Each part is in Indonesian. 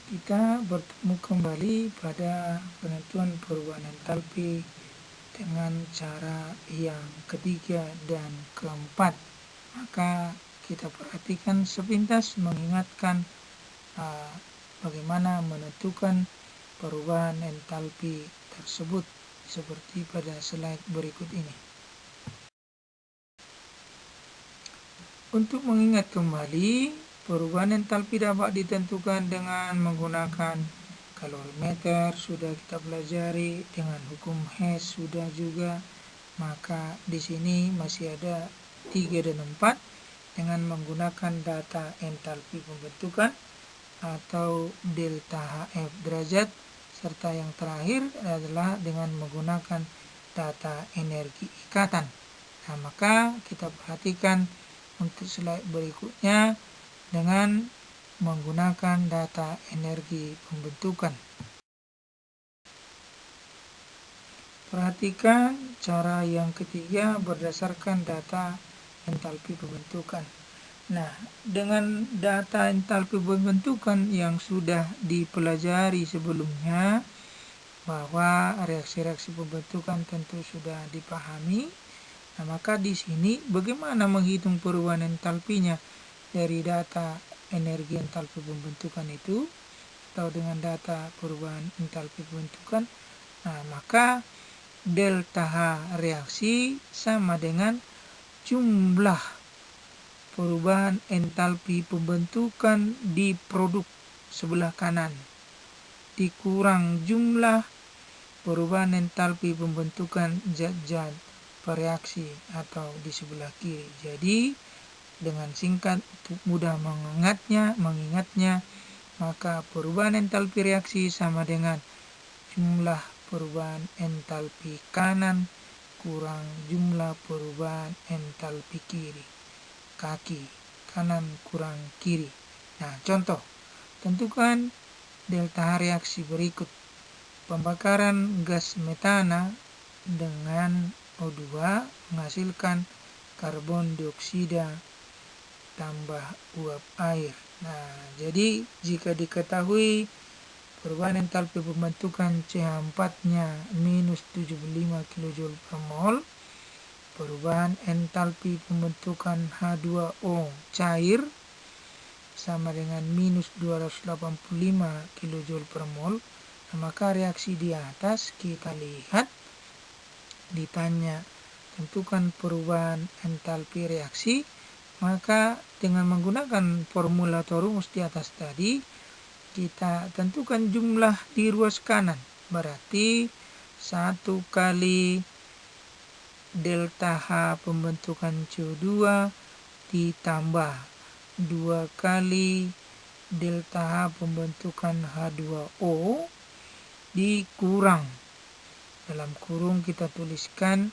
Kita bertemu kembali pada penentuan perubahan entalpi dengan cara yang ketiga dan keempat. Maka kita perhatikan sepintas mengingatkan bagaimana menentukan perubahan entalpi tersebut seperti pada slide berikut ini. Untuk mengingat kembali, perubahan entalpi dapat ditentukan dengan menggunakan kalorimeter, sudah kita pelajari, dengan hukum Hess sudah juga. Maka di sini masih ada 3 dan 4 dengan menggunakan data entalpi pembentukan atau delta HF derajat, serta yang terakhir adalah dengan menggunakan data energi ikatan. Nah, maka kita perhatikan untuk slide berikutnya dengan menggunakan data energi pembentukan. Perhatikan cara yang ketiga berdasarkan data entalpi pembentukan. Nah, dengan data entalpi pembentukan yang sudah dipelajari sebelumnya, bahwa reaksi-reaksi pembentukan tentu sudah dipahami. Nah, maka di sini bagaimana menghitung perubahan entalpinya dari data energi entalpi pembentukan itu atau dengan data perubahan entalpi pembentukan. Nah, maka delta H reaksi sama dengan jumlah perubahan entalpi pembentukan di produk sebelah kanan dikurang jumlah perubahan entalpi pembentukan zat-zat bereaksi atau di sebelah kiri. Jadi dengan singkat untuk mudah mengingatnya, maka perubahan entalpi reaksi sama dengan jumlah perubahan entalpi kanan kurang jumlah perubahan entalpi kiri. Kaki kanan kurang kiri. Nah, contoh, tentukan delta reaksi berikut. Pembakaran gas metana dengan O2 menghasilkan karbon dioksida tambah uap air. Nah, jadi jika diketahui perubahan entalpi pembentukan CH4-nya minus 75 kJ per mol, perubahan entalpi pembentukan H2O cair sama dengan minus 285 kJ per mol. Nah, maka reaksi di atas kita lihat ditanya tentukan perubahan entalpi reaksi, maka dengan menggunakan formula atau rumus di atas tadi kita tentukan jumlah di ruas kanan, berarti 1 kali delta H pembentukan CO2 ditambah 2 kali delta H pembentukan H2O dikurang, dalam kurung kita tuliskan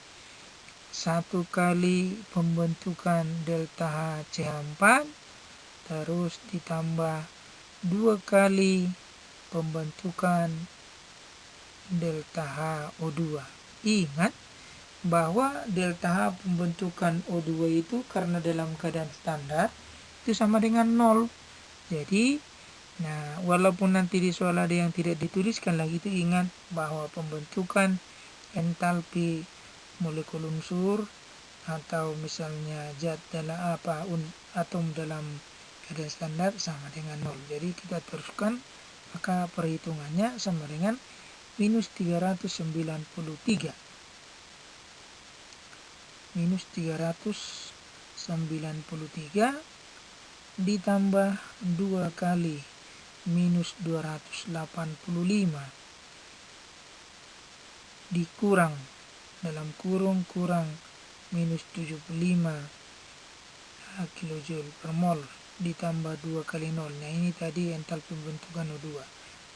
1 kali pembentukan delta H CH4 terus ditambah 2 kali pembentukan delta H O2. Ingat bahwa delta H pembentukan O2 itu karena dalam keadaan standar itu sama dengan 0. Jadi walaupun nanti di soal ada yang tidak dituliskan lagi, itu ingat bahwa pembentukan entalpi molekul unsur atau misalnya zat dalam atom dalam keadaan standar sama dengan 0. Jadi kita teruskan, maka perhitungannya sama dengan minus 393 ditambah 2 kali minus 285 dikurang dalam kurung kurang minus 75 kJ per mol ditambah 2 kali 0. Nah, ini tadi entalpi pembentukan O2.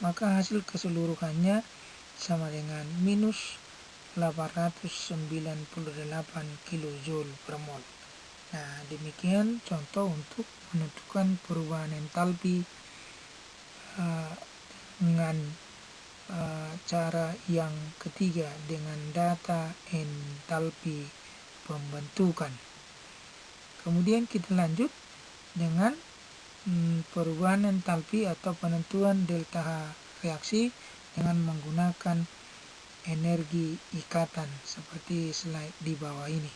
Maka hasil keseluruhannya sama dengan minus 898 kJ per mol. Nah, demikian contoh untuk menentukan perubahan entalpi dengan cara yang ketiga dengan data entalpi pembentukan. Kemudian kita lanjut dengan perubahan entalpi atau penentuan delta H reaksi dengan menggunakan energi ikatan seperti slide di bawah ini.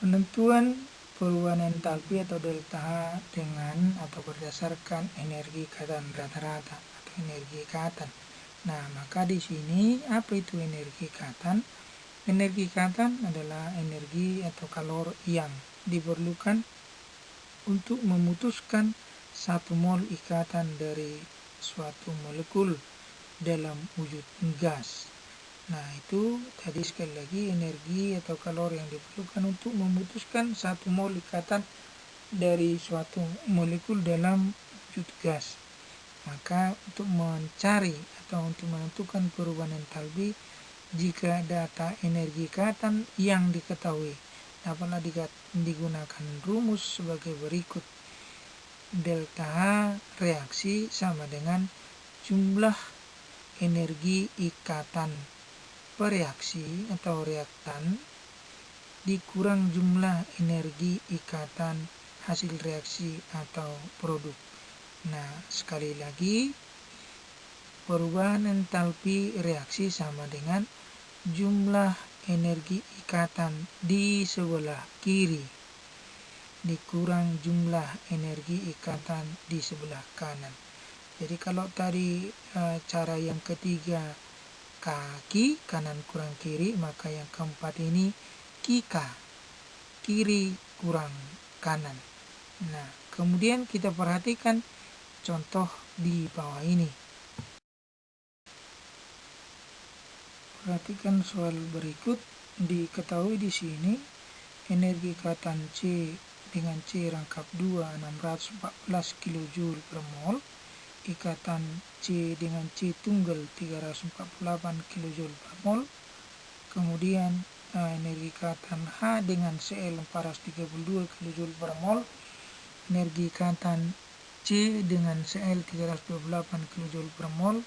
Penentuan perubahan entalpi atau delta H dengan atau berdasarkan energi ikatan rata-rata atau energi ikatan. Nah, maka di sini apa itu energi ikatan? Energi ikatan adalah energi atau kalori yang diperlukan untuk memutuskan satu mol ikatan dari suatu molekul dalam wujud gas. Nah, itu tadi sekali lagi energi atau kalori yang diperlukan untuk memutuskan satu mol ikatan dari suatu molekul dalam wujud gas. Maka untuk mencari atau untuk menentukan perubahan entalpi jika data energi ikatan yang diketahui, dapatlah digunakan rumus sebagai berikut. Delta H reaksi sama dengan jumlah energi ikatan bereaksi atau reaktan dikurang jumlah energi ikatan hasil reaksi atau produk. Nah, sekali lagi, perubahan entalpi reaksi sama dengan jumlah energi ikatan di sebelah kiri dikurang jumlah energi ikatan di sebelah kanan. Jadi kalau tadi cara yang ketiga kaki, kanan kurang kiri, maka yang keempat ini kika, kiri kurang kanan. Nah, kemudian kita perhatikan contoh di bawah ini. Perhatikan soal berikut. Diketahui di sini energi ikatan C dengan C rangkap 2 614 kJ per mol, ikatan C dengan C tunggal 348 kJ per mol, kemudian energi ikatan H dengan Cl 432 kJ per mol, energi ikatan C dengan Cl 328 kJ per mol,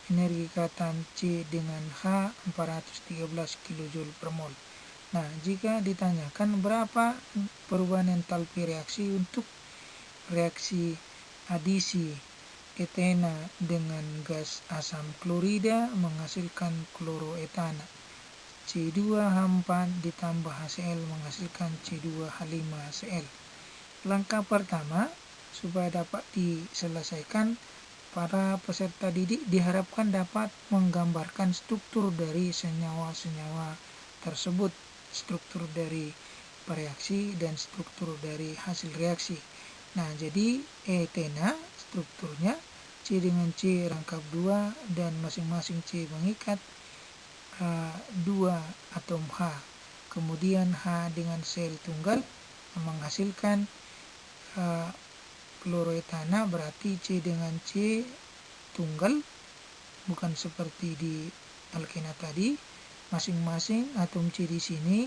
energi ikatan C dengan H 413 kJ per mol. Nah, jika ditanyakan berapa perubahan entalpi reaksi untuk reaksi adisi etena dengan gas asam klorida menghasilkan kloroetana, C2H4 ditambah HCl menghasilkan C2H5Cl. Langkah pertama, supaya dapat diselesaikan, para peserta didik diharapkan dapat menggambarkan struktur dari senyawa-senyawa tersebut, struktur dari bereaksi dan struktur dari hasil reaksi. Nah, jadi etena strukturnya C dengan C rangkap 2 dan masing-masing C mengikat 2 atom H. Kemudian H dengan sel tunggal menghasilkan kloroetana, berarti C dengan C tunggal, bukan seperti di alkena tadi. Masing-masing atom C di sini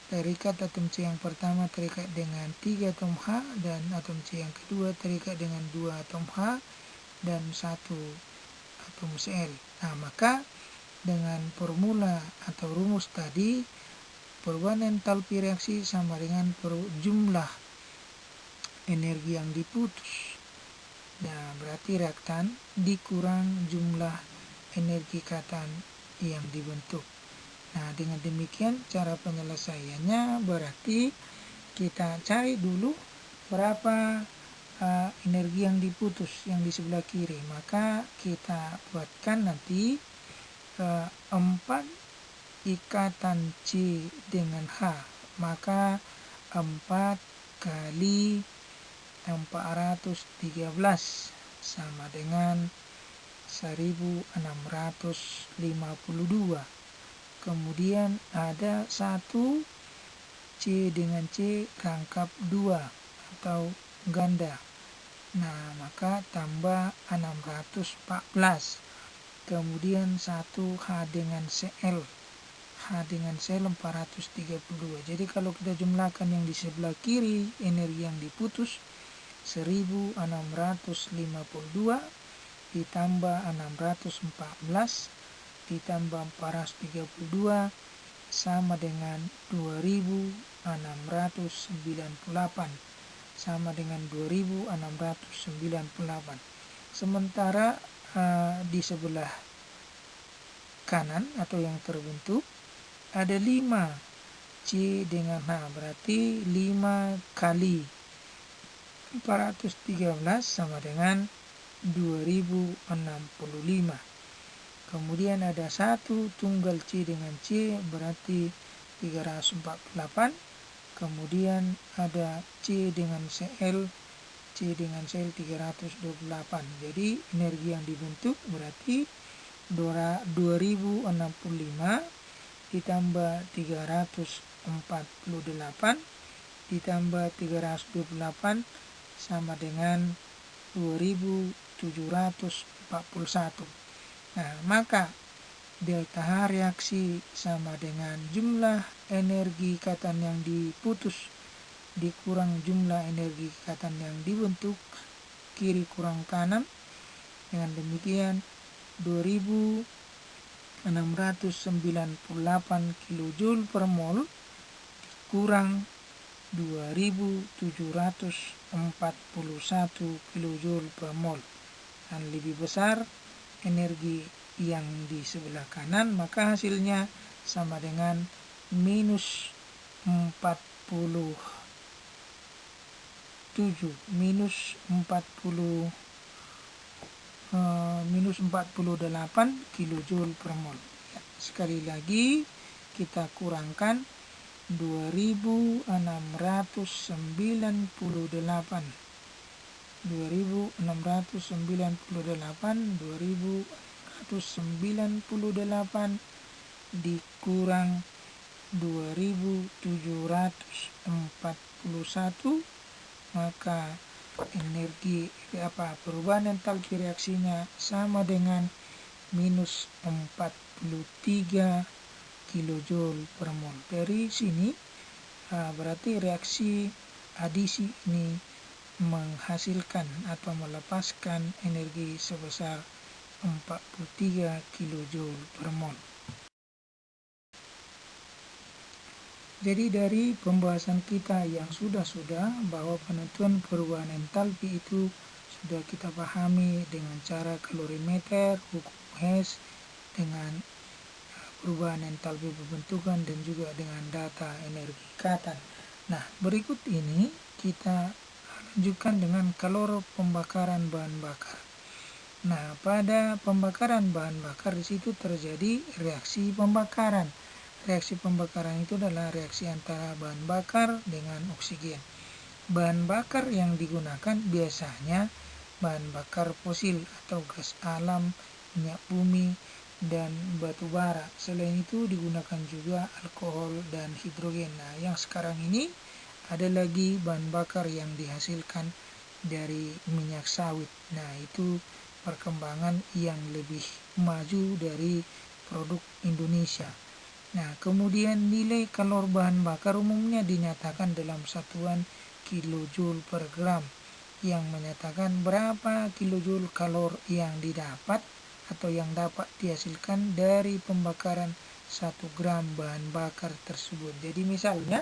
terikat, atom C yang pertama terikat dengan 3 atom H dan atom C yang kedua terikat dengan 2 atom H dan 1 atom Cl. Nah, maka dengan formula atau rumus tadi, perubahan entalpi reaksi sama dengan jumlah energi yang diputus. Nah, berarti reaktan dikurang jumlah energi ikatan yang dibentuk. Nah, dengan demikian cara penyelesaiannya berarti kita cari dulu berapa energi yang diputus yang di sebelah kiri. Maka kita buatkan nanti 4 ikatan C dengan H. Maka 4 kali 413 sama dengan 1652. Kemudian ada 1 C dengan C rangkap 2 atau ganda. Nah, maka tambah 614. Kemudian 1 H dengan Cl. H dengan Cl 432. Jadi kalau kita jumlahkan yang di sebelah kiri, energi yang diputus 1652 ditambah 614 ditambah 432 sama dengan 2698. Sama dengan 2698. Sementara di sebelah kanan atau yang terbentuk ada 5 C dengan H, berarti 5 kali 413 sama dengan 2065. Kemudian ada 1 tunggal C dengan C berarti 348. Kemudian ada C dengan Cl 328. Jadi energi yang dibentuk berarti 2065 ditambah 348 ditambah 328 sama dengan 2741. Nah, maka delta H reaksi sama dengan jumlah energi ikatan yang diputus dikurang jumlah energi ikatan yang dibentuk, kiri kurang kanan. Dengan demikian 2698 kJ per mol kurang 2741 kJ per mol. Dan lebih besar energi yang di sebelah kanan, maka hasilnya sama dengan minus 48 kJ per mol. Ya, sekali lagi kita kurangkan 2698 dikurang 2741, maka energi perubahan entalpi reaksinya sama dengan minus 43 kJ per mol. Dari sini berarti reaksi adisi ini menghasilkan atau melepaskan energi sebesar 43 kJ per mol. Jadi dari pembahasan kita yang sudah bahwa penentuan perubahan entalpi itu sudah kita pahami dengan cara kalorimeter, hukum Hess, dengan perubahan entalpi pembentukan dan juga dengan data energi ikatan. Nah, berikut ini kita lanjutkan dengan kalor pembakaran bahan bakar. Nah, pada pembakaran bahan bakar di situ terjadi reaksi pembakaran. Reaksi pembakaran itu adalah reaksi antara bahan bakar dengan oksigen. Bahan bakar yang digunakan biasanya bahan bakar fosil atau gas alam, minyak bumi, dan batu bara. Selain itu digunakan juga alkohol dan hidrogen. Nah, yang sekarang ini ada lagi bahan bakar yang dihasilkan dari minyak sawit. Nah, itu perkembangan yang lebih maju dari produk Indonesia. Nah, kemudian nilai kalor bahan bakar umumnya dinyatakan dalam satuan kilojoule per gram, yang menyatakan berapa kilojoule kalor yang didapat atau yang dapat dihasilkan dari pembakaran 1 gram bahan bakar tersebut. Jadi misalnya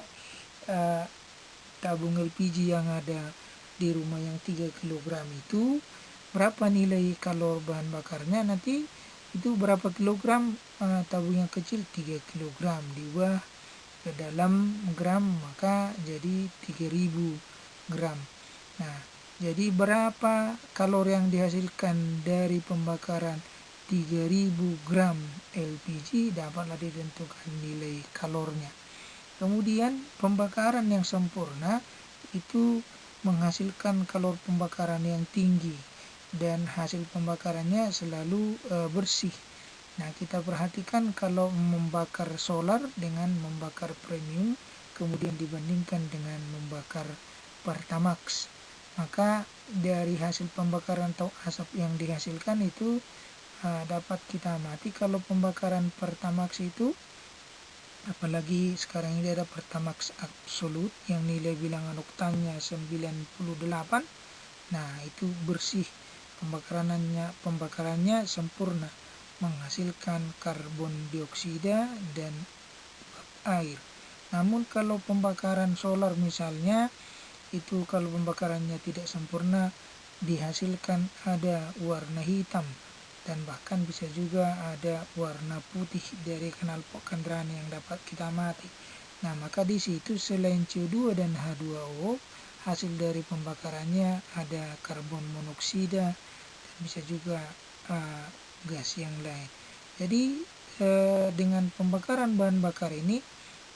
tabung LPG yang ada di rumah yang 3 kg itu, berapa nilai kalor bahan bakarnya, nanti itu berapa kilogram, tabung yang kecil 3 kg diubah ke dalam gram, maka jadi 3000 gram. Nah, jadi berapa kalor yang dihasilkan dari pembakaran 3000 gram LPG dapatlah ditentukan nilai kalornya. Kemudian pembakaran yang sempurna itu menghasilkan kalor pembakaran yang tinggi dan hasil pembakarannya selalu bersih. Nah, kita perhatikan kalau membakar solar dengan membakar premium kemudian dibandingkan dengan membakar Pertamax, maka dari hasil pembakaran atau asap yang dihasilkan itu dapat kita amati kalau pembakaran Pertamax itu, apalagi sekarang ini ada Pertamax absolut yang nilai bilangan oktannya 98. Nah, itu bersih, pembakarannya sempurna, menghasilkan karbon dioksida dan air. Namun kalau pembakaran solar misalnya, itu kalau pembakarannya tidak sempurna dihasilkan ada warna hitam dan bahkan bisa juga ada warna putih dari knalpot kendaraan yang dapat kita amati. Nah, maka di situ selain CO2 dan H2O, hasil dari pembakarannya ada karbon monoksida dan bisa juga gas yang lain. Jadi dengan pembakaran bahan bakar ini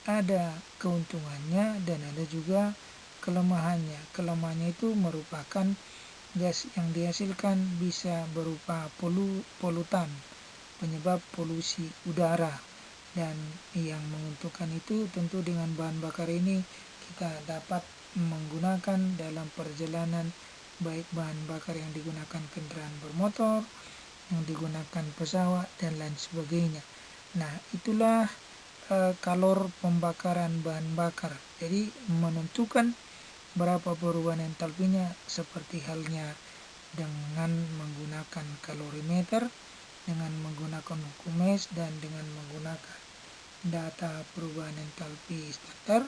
ada keuntungannya dan ada juga kelemahannya. Kelemahannya itu merupakan gas yang dihasilkan bisa berupa polutan, penyebab polusi udara. Dan yang menguntungkan itu tentu dengan bahan bakar ini kita dapat menggunakan dalam perjalanan, baik bahan bakar yang digunakan kendaraan bermotor, yang digunakan pesawat dan lain sebagainya. Nah, itulah kalor pembakaran bahan bakar. Jadi menentukan berapa perubahan entalpinya seperti halnya dengan menggunakan kalorimeter, dengan menggunakan hukum Hess, dan dengan menggunakan data perubahan entalpi starter,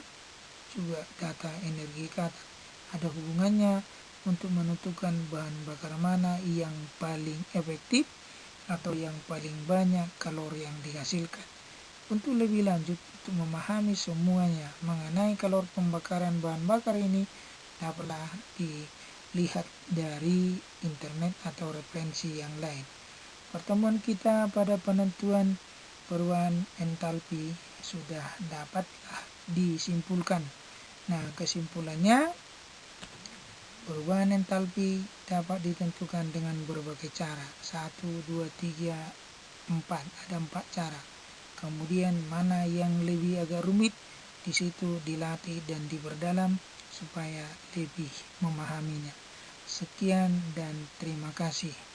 juga data energi kata. Ada hubungannya untuk menentukan bahan bakar mana yang paling efektif atau yang paling banyak kalori yang dihasilkan. Untuk lebih lanjut, untuk memahami semuanya mengenai kalori pembakaran bahan bakar ini dapatlah dilihat dari internet atau referensi yang lain. Pertemuan kita pada penentuan perubahan entalpi sudah dapatlah disimpulkan. Nah, kesimpulannya, perubahan entalpi dapat ditentukan dengan berbagai cara. 1, 2, 3, 4. Ada 4 cara. Kemudian mana yang lebih agak rumit, di situ dilatih dan diperdalam supaya lebih memahaminya. Sekian dan terima kasih.